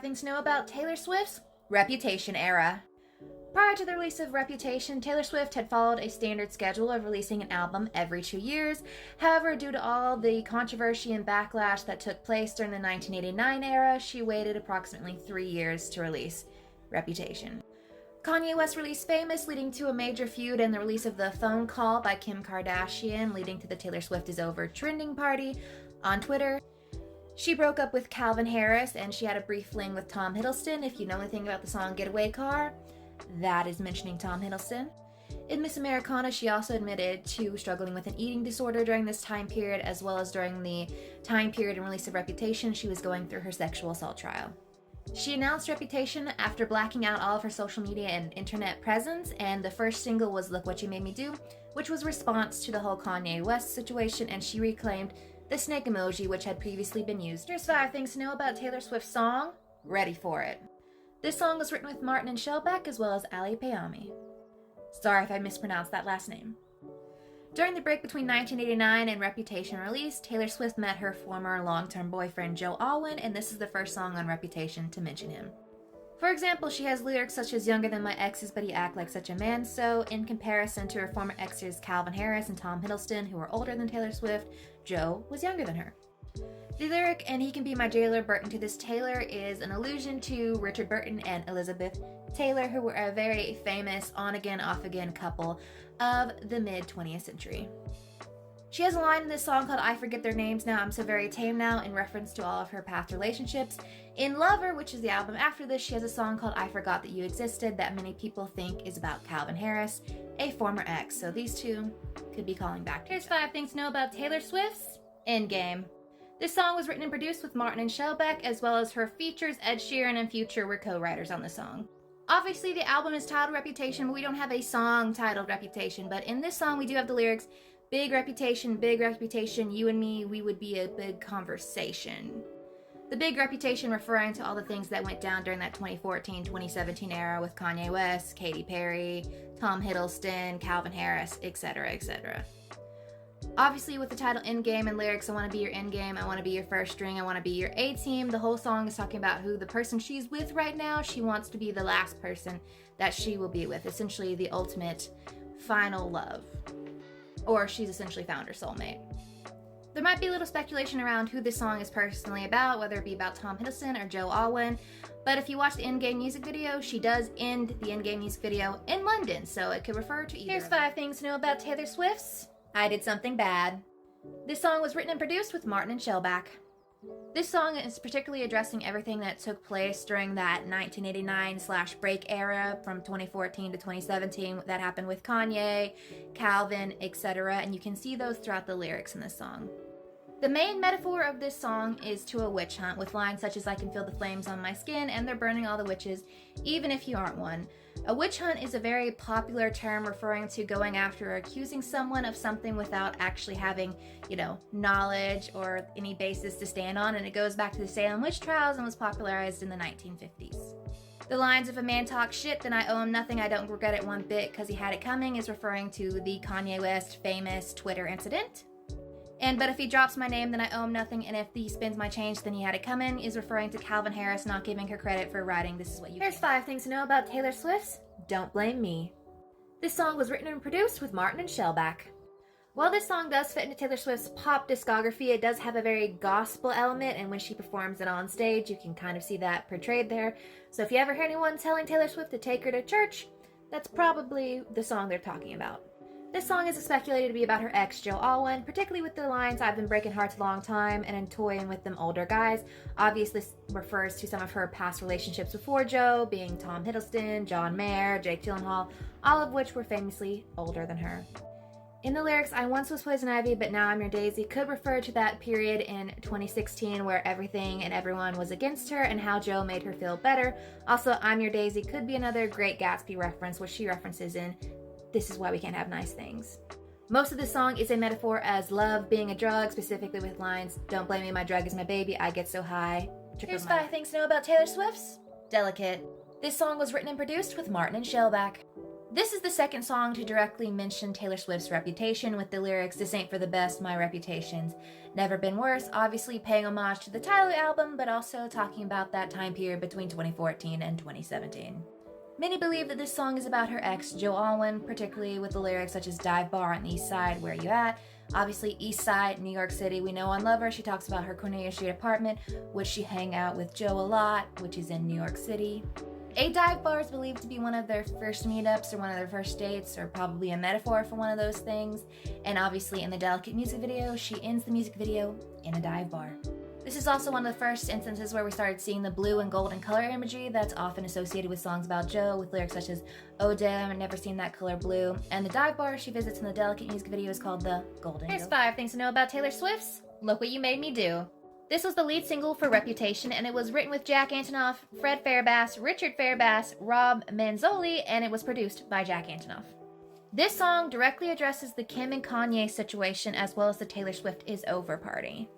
Things to Know About Taylor Swift's Reputation era. Prior to the release of Reputation, Taylor Swift had followed a standard schedule of releasing an album every 2 years. However, due to all the controversy and backlash that took place during the 1989 era, she waited approximately 3 years to release Reputation. Kanye West released Famous, leading to a major feud, and the release of The Phone Call by Kim Kardashian, leading to the Taylor Swift is Over trending party on Twitter. She broke up with Calvin Harris, and she had a brief fling with Tom Hiddleston. If you know anything about the song Getaway Car, that is mentioning Tom Hiddleston. In Miss Americana, she also admitted to struggling with an eating disorder during this time period, as well as during the time period and release of Reputation, she was going through her sexual assault trial. She announced Reputation after blacking out all of her social media and internet presence, and the first single was Look What You Made Me Do, which was a response to the whole Kanye West situation, and she reclaimed the snake emoji, which had previously been used. Here's 5 things to know about Taylor Swift's song, Ready For It. This song was written with Martin and Shellback as well as Ali Payami. Sorry if I mispronounced that last name. During the break between 1989 and Reputation release, Taylor Swift met her former long-term boyfriend Joe Alwyn, and this is the first song on Reputation to mention him. For example, she has lyrics such as "Younger than my exes, but he act like such a man," so in comparison to her former exes Calvin Harris and Tom Hiddleston, who were older than Taylor Swift, Joe was younger than her. The lyric, "And he can be my jailer, Burton to this Taylor," is an allusion to Richard Burton and Elizabeth Taylor, who were a very famous on-again, off-again couple of the mid-20th century. She has a line in this song called "I forget their names now, I'm so very tame now," in reference to all of her past relationships. In Lover, which is the album after this, she has a song called "I Forgot That You Existed" that many people think is about Calvin Harris, a former ex, so these two could be calling back. Here's 5 things to know about Taylor Swift's Endgame. This song was written and produced with Martin and Shellback, as well as her features. Ed Sheeran and Future were co-writers on the song. Obviously, the album is titled Reputation, but we don't have a song titled Reputation. But in this song, we do have the lyrics, big reputation, you and me, we would be a big conversation. The big reputation referring to all the things that went down during that 2014-2017 era with Kanye West, Katy Perry, Tom Hiddleston, Calvin Harris, etc., etc. Obviously, with the title Endgame and lyrics, I want to be your endgame, I want to be your first string, I want to be your A-team, the whole song is talking about who the person she's with right now, she wants to be the last person that she will be with, essentially the ultimate final love. Or she's essentially found her soulmate. There might be a little speculation around who this song is personally about, whether it be about Tom Hiddleston or Joe Alwyn, but if you watch the Endgame music video, she does end the Endgame music video in London, so it could refer to either. Here's 5 things to know about Taylor Swift's I Did Something Bad. This song was written and produced with Martin and Shellback. This song is particularly addressing everything that took place during that 1989/break era from 2014 to 2017 that happened with Kanye, Calvin, etc., and you can see those throughout the lyrics in this song. The main metaphor of this song is to a witch hunt, with lines such as "I can feel the flames on my skin," and "They're burning all the witches, even if you aren't one." A witch hunt is a very popular term referring to going after or accusing someone of something without actually having, knowledge or any basis to stand on, and it goes back to the Salem witch trials and was popularized in the 1950s. The lines "If a man talks shit, then I owe him nothing, I don't regret it one bit, 'cause he had it coming," is referring to the Kanye West famous Twitter incident. And "But if he drops my name, then I owe him nothing, and if he spends my change, then he had it coming," is referring to Calvin Harris not giving her credit for writing "This Is What You Here's 5 things to know about Taylor Swift's Don't Blame Me. This song was written and produced with Martin and Shellback. While this song does fit into Taylor Swift's pop discography, it does have a very gospel element, and when she performs it on stage, you can kind of see that portrayed there. So if you ever hear anyone telling Taylor Swift to take her to church, that's probably the song they're talking about. This song is speculated to be about her ex, Joe Alwyn, particularly with the lines "I've been breaking hearts a long time" and toying with them older guys. Obviously, this refers to some of her past relationships before Joe, being Tom Hiddleston, John Mayer, Jake Gyllenhaal, all of which were famously older than her. In the lyrics, "I once was poison ivy, but now I'm your daisy," could refer to that period in 2016 where everything and everyone was against her and how Joe made her feel better. Also, "I'm your daisy" could be another Great Gatsby reference, which she references in "This Is Why We Can't Have Nice Things." Most of the song is a metaphor as love being a drug, specifically with lines "Don't blame me, my drug is my baby, I get so high." Here's 5 things to know about Taylor Swift's Delicate. This song was written and produced with Martin and Shellback. This is the second song to directly mention Taylor Swift's reputation with the lyrics, "This ain't for the best, my reputation's never been worse," obviously paying homage to the Tyler album, but also talking about that time period between 2014 and 2017. Many believe that this song is about her ex, Joe Alwyn, particularly with the lyrics such as "Dive Bar on the East Side, where you at?" Obviously, East Side, New York City, we know and love her. She talks about her Cornelia Street apartment, which she hang out with Joe a lot, which is in New York City. A dive bar is believed to be one of their first meetups or one of their first dates, or probably a metaphor for one of those things. And obviously in the Delicate music video, she ends the music video in a dive bar. This is also one of the first instances where we started seeing the blue and golden color imagery that's often associated with songs about Joe, with lyrics such as "Oh damn, I've never seen that color blue." And the dive bar she visits in the Delicate music video is called the Golden. Here's 5 things to know about Taylor Swift's Look What You Made Me Do. This was the lead single for Reputation, and it was written with Jack Antonoff, Fred Fairbass, Richard Fairbass, Rob Manzoli, and it was produced by Jack Antonoff. This song directly addresses the Kim and Kanye situation as well as the Taylor Swift is over party.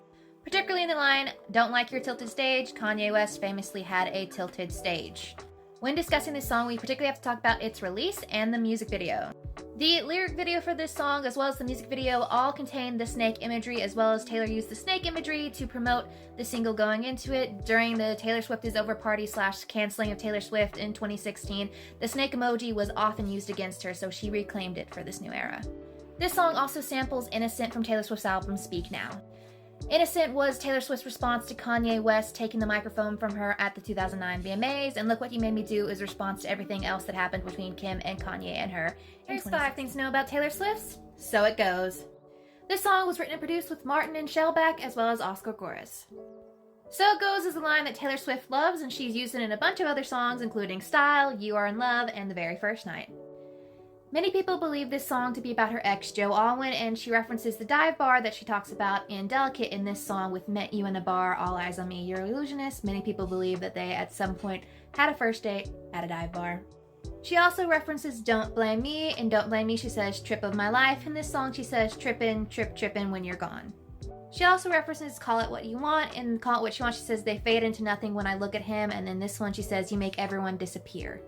Particularly in the line, "Don't like your tilted stage," Kanye West famously had a tilted stage. When discussing this song, we particularly have to talk about its release and the music video. The lyric video for this song, as well as the music video, all contain the snake imagery, as well as Taylor used the snake imagery to promote the single going into it. During the Taylor Swift is over party / canceling of Taylor Swift in 2016, the snake emoji was often used against her, so she reclaimed it for this new era. This song also samples Innocent from Taylor Swift's album Speak Now. Innocent was Taylor Swift's response to Kanye West taking the microphone from her at the 2009 VMAs, and Look What You Made Me Do is a response to everything else that happened between Kim and Kanye and her. Here's 5 things to know about Taylor Swift's So It Goes. This song was written and produced with Martin and Shellback, as well as Oscar Goris. So It Goes is a line that Taylor Swift loves, and she's used it in a bunch of other songs, including Style, You Are in Love, and The Very First Night. Many people believe this song to be about her ex, Joe Alwyn, and she references the dive bar that she talks about in Delicate in this song with "Met you in a bar, all eyes on me, you're an illusionist." Many people believe that they at some point had a first date at a dive bar. She also references "Don't Blame Me," and "Don't Blame Me" she says "Trip of My Life." In this song she says "Trippin', trippin' when you're gone." She also references "Call It What You Want," and "Call It What You Want" she says "They fade into nothing when I look at him," and then this one she says "You make everyone disappear."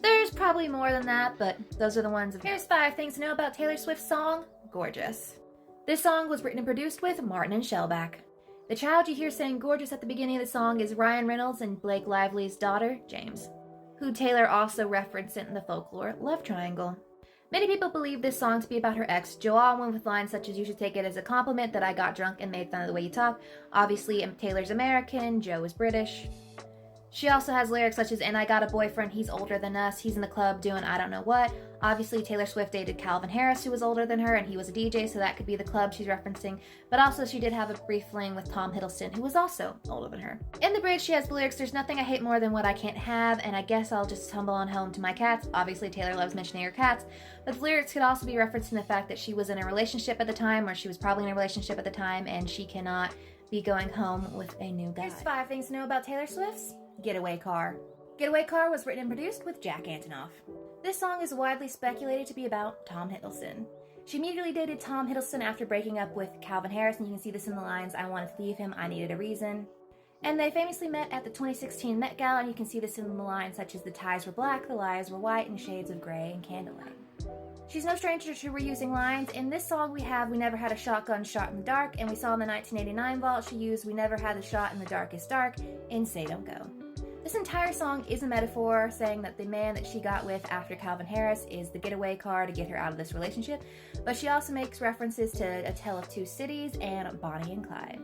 There's probably more than that, but those are the ones. Here's 5 things to know about Taylor Swift's song, Gorgeous. This song was written and produced with Martin and Shellback. The child you hear saying "gorgeous" at the beginning of the song is Ryan Reynolds and Blake Lively's daughter, James, who Taylor also referenced in the folklore love triangle. Many people believe this song to be about her ex, Joe Alwyn, with lines such as "You should take it as a compliment that I got drunk and made fun of the way you talk." Obviously, Taylor's American, Joe is British. She also has lyrics such as "And I got a boyfriend, he's older than us, he's in the club doing I don't know what." Obviously, Taylor Swift dated Calvin Harris, who was older than her, and he was a DJ, so that could be the club she's referencing. But also, she did have a brief fling with Tom Hiddleston, who was also older than her. In the bridge, she has the lyrics, "There's nothing I hate more than what I can't have, and I guess I'll just tumble on home to my cats." Obviously, Taylor loves mentioning her cats, but the lyrics could also be referencing the fact that she was in a relationship at the time, or she was probably in a relationship at the time, and she cannot be going home with a new guy. Here's 5 things to know about Taylor Swift's Getaway Car. Getaway Car was written and produced with Jack Antonoff. This song is widely speculated to be about Tom Hiddleston. She immediately dated Tom Hiddleston after breaking up with Calvin Harris, and you can see this in the lines, "I wanted to leave him, I needed a reason." And they famously met at the 2016 Met Gala, and you can see this in the lines such as "The ties were black, the lies were white, and shades of gray and candlelight." She's no stranger to reusing lines. In this song we have "We never had a shotgun shot in the dark," and we saw in the 1989 vault she used "We never had a shot in the darkest dark" in Say Don't Go. This entire song is a metaphor saying that the man that she got with after Calvin Harris is the getaway car to get her out of this relationship, but she also makes references to A Tale of Two Cities and Bonnie and Clyde.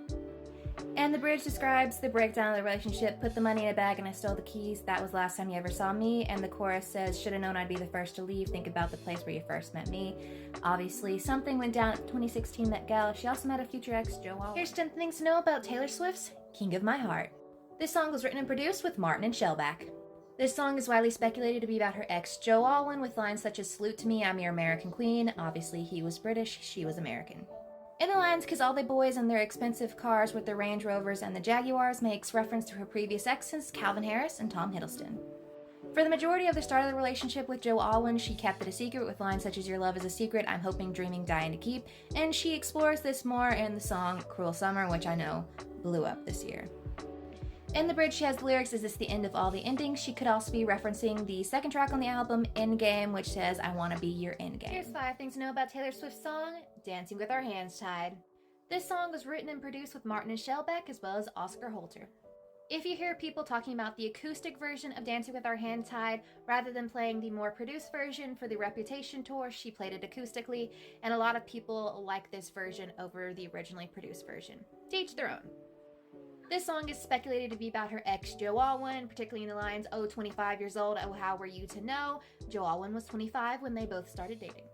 And the bridge describes the breakdown of the relationship: "Put the money in a bag and I stole the keys, that was last time you ever saw me." And the chorus says, "Should've known I'd be the first to leave, think about the place where you first met me." Obviously, something went down at the 2016 Met Gala. She also met a future ex, Joe Alwyn. Here's 10 things to know about Taylor Swift's King of My Heart. This song was written and produced with Martin and Shellback. This song is widely speculated to be about her ex, Joe Alwyn, with lines such as "Salute to me, I'm your American queen." Obviously, he was British, she was American. In the lines, "'Cause all the boys in their expensive cars with the Range Rovers and the Jaguars," makes reference to her previous exes, Calvin Harris and Tom Hiddleston. For the majority of the start of the relationship with Joe Alwyn, she kept it a secret with lines such as "Your love is a secret, I'm hoping, dreaming, dying to keep," and she explores this more in the song "Cruel Summer," which I know blew up this year. In the bridge, she has the lyrics, "Is this the end of all the endings?" She could also be referencing the second track on the album, Endgame, which says, "I wanna be your endgame." Here's 5 things to know about Taylor Swift's song, Dancing with Our Hands Tied. This song was written and produced with Martin and Shellback as well as Oscar Holter. If you hear people talking about the acoustic version of Dancing with Our Hands Tied, rather than playing the more produced version for the Reputation tour, she played it acoustically, and a lot of people like this version over the originally produced version. To each their own. This song is speculated to be about her ex, Joe Alwyn, particularly in the lines, "Oh, 25 years old, oh, how were you to know?" Joe Alwyn was 25 when they both started dating.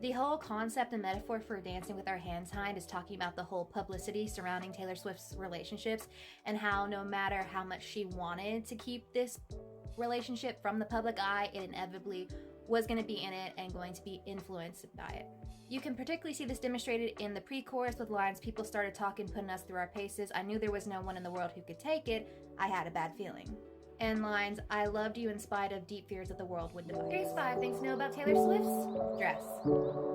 The whole concept and metaphor for Dancing with Our Hands Tied is talking about the whole publicity surrounding Taylor Swift's relationships and how no matter how much she wanted to keep this relationship from the public eye, it inevitably was going to be in it and going to be influenced by it. You can particularly see this demonstrated in the pre-chorus with lines, "People started talking, putting us through our paces. I knew there was no one in the world who could take it. I had a bad feeling." And lines, "I loved you in spite of deep fears that the world would divide." Here's 5 things to know about Taylor Swift's Dress.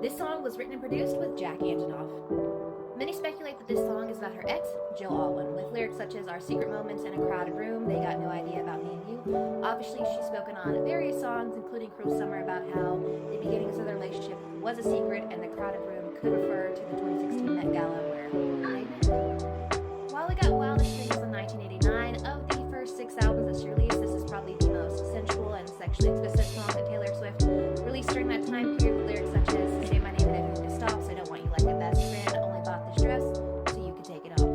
This song was written and produced with Jack Antonoff. Many speculate that this song is about her ex, Joe Alwyn, with lyrics such as "Our secret moments in a crowded room, they got no idea about me and you." Obviously, she's spoken on various songs, including Cruel Summer, about how the beginnings of their relationship was a secret, and the crowded room could refer to the 2016 Met Gala where they met. While it got wild and streams in 1989, of the first 6 albums that she released, this is probably the most sensual and sexually explicit song that Taylor Swift released during that time period, with lyrics such as, "Say my name and everything to stop, so I don't want you like a best friend, only bought this dress so you could take it off."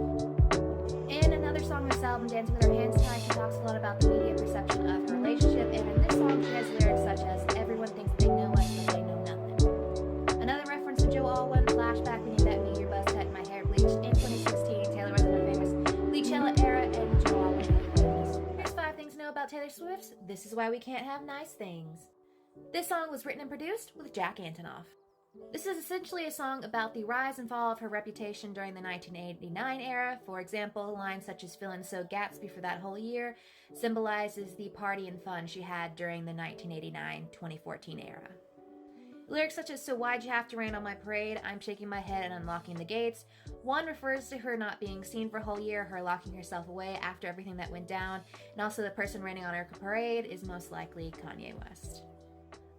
In another song on this album, Dancing with Her Hands Tied, she talks a lot about the media perception of her relationship, and in this song she has lyrics such as, "Everyone thinks they know us, but they know nothing." Another reference to Joe Alwyn, "Flashback when you met me, your buzz cut and my hair bleached." In 2016, Taylor was in her famous Bleachella era, and Joe Alwyn was famous. Here's 5 things to know about Taylor Swift's This Is Why We Can't Have Nice Things. This song was written and produced with Jack Antonoff. This is essentially a song about the rise and fall of her reputation during the 1989 era. For example, lines such as "Feeling so Gatsby for that whole year" symbolizes the party and fun she had during the 1989-2014 era. Lyrics such as "So why'd you have to rain on my parade? I'm shaking my head and unlocking the gates." One refers to her not being seen for a whole year, her locking herself away after everything that went down, and also the person raining on her parade is most likely Kanye West.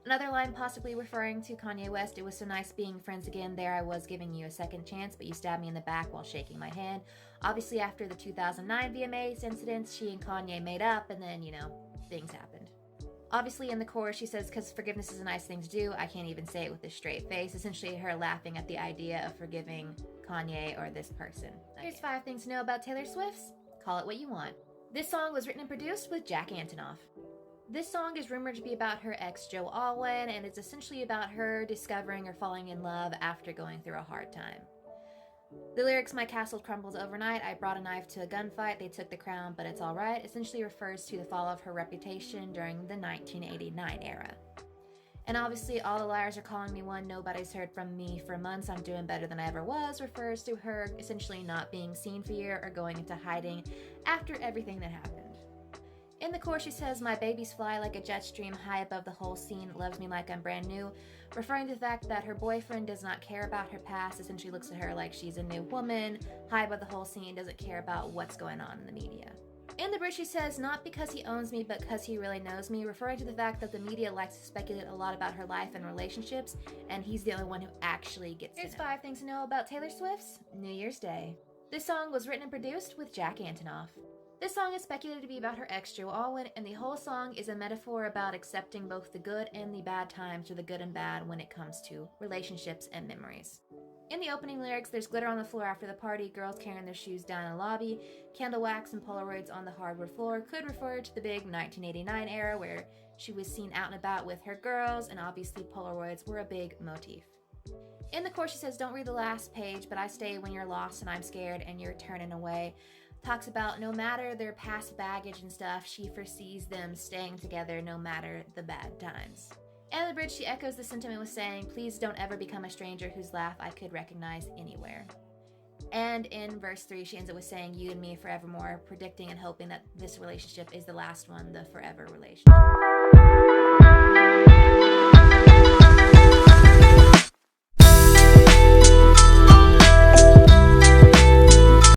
Another line possibly referring to Kanye West, "It was so nice being friends again. There I was giving you a second chance, but you stabbed me in the back while shaking my hand." Obviously, after the 2009 VMAs incidents, she and Kanye made up, and then, things happened. Obviously, in the chorus, she says, "Because forgiveness is a nice thing to do. I can't even say it with a straight face." Essentially, her laughing at the idea of forgiving Kanye or this person. Here's 5 things to know about Taylor Swift's Call It What You Want. This song was written and produced with Jack Antonoff. This song is rumored to be about her ex, Joe Alwyn, and it's essentially about her discovering or falling in love after going through a hard time. The lyrics, "My castle crumbles overnight, I brought a knife to a gunfight, they took the crown, but it's alright," essentially refers to the fall of her reputation during the 1989 era. And obviously, "All the liars are calling me one, nobody's heard from me for months, I'm doing better than I ever was," refers to her essentially not being seen for a year or going into hiding after everything that happened. In the chorus, she says, "My babies fly like a jet stream high above the whole scene, loves me like I'm brand new," referring to the fact that her boyfriend does not care about her past, essentially looks at her like she's a new woman, high above the whole scene, doesn't care about what's going on in the media. In the bridge, she says, "Not because he owns me, but because he really knows me," referring to the fact that the media likes to speculate a lot about her life and relationships, and he's the only one who actually gets to know. Here's 5 things to know about Taylor Swift's New Year's Day. This song was written and produced with Jack Antonoff. This song is speculated to be about her ex, Joe Alwyn, and the whole song is a metaphor about accepting both the good and the bad times, or the good and bad, when it comes to relationships and memories. In the opening lyrics, "There's glitter on the floor after the party, girls carrying their shoes down in the lobby, candle wax and Polaroids on the hardwood floor," could refer to the big 1989 era where she was seen out and about with her girls, and obviously Polaroids were a big motif. In the chorus, she says, "Don't read the last page, but I stay when you're lost and I'm scared and you're turning away." Talks about no matter their past baggage and stuff, she foresees them staying together no matter the bad times. And the bridge, she echoes the sentiment with saying, "Please don't ever become a stranger whose laugh I could recognize anywhere." And in verse 3, she ends it with saying, "You and me forevermore," predicting and hoping that this relationship is the last one, the forever relationship.